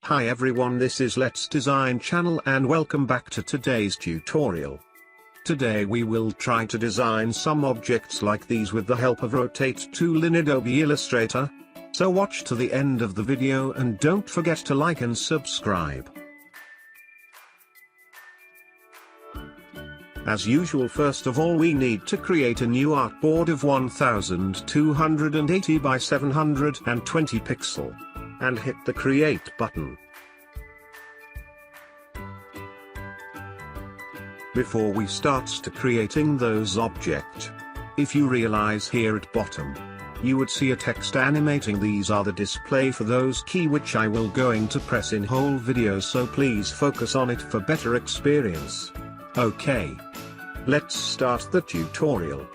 Hi everyone, this is Let's Design channel and welcome back to today's tutorial. Today we will try to design some objects like these with the help of Rotate tool in Adobe Illustrator. So watch to the end of the video and don't forget to like and subscribe. As usual, first of all we need to create a new artboard of 1280 by 720 pixel. And hit the create button. Before we start to creating those object, if you realize here at bottom, you would see a text animating. These are the display for those key which I will going to press in whole video, so please focus on it for better experience. Okay. Let's start the tutorial.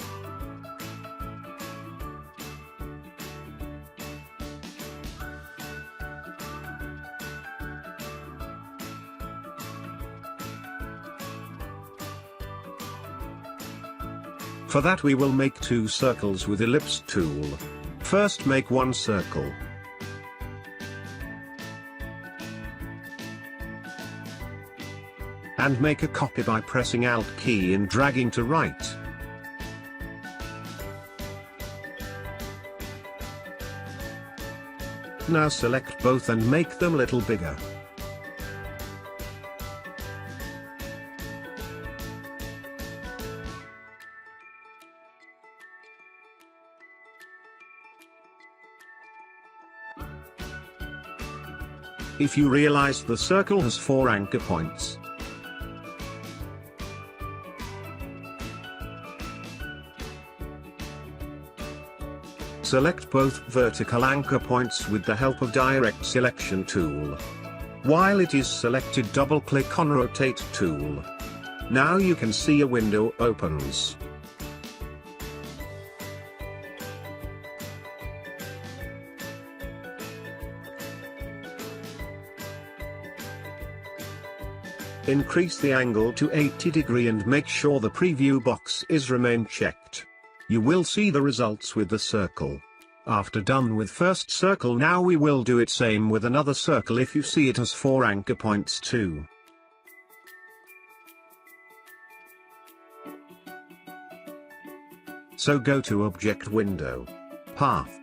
For that we will make two circles with ellipse tool. First make one circle. And make a copy by pressing Alt key and dragging to right. Now select both and make them a little bigger. If you realize the circle has 4 anchor points, select both vertical anchor points with the help of direct selection tool. While it is selected, double click on Rotate tool. Now you can see a window opens. Increase the angle to 80 degrees and make sure the preview box is remain checked. You will see the results with the circle. After done with first circle, now we will do it same with another circle. If you see it has 4 anchor points too. So go to Object Window, Path,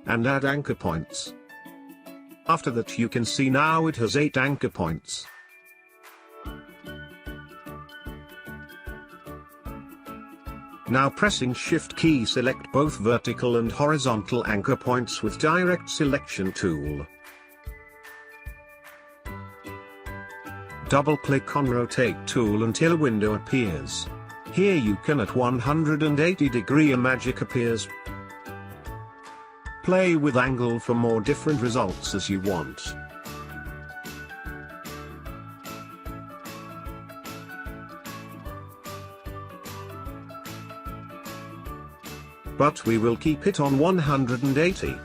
and add anchor points. After that you can see now it has 8 anchor points. Now pressing Shift key, select both vertical and horizontal anchor points with direct selection tool. Double click on Rotate tool until a window appears. Here you can at 180 degree a magic appears. Play with angle for more different results as you want. But we will keep it on 180.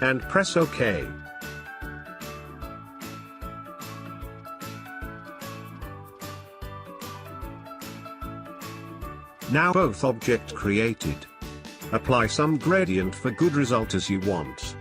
And press OK. Now both object created. Apply some gradient for good result as you want.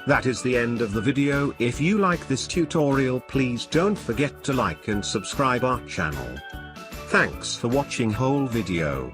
That is the end of the video. If you like this tutorial, please don't forget to like and subscribe our channel. Thanks for watching whole video.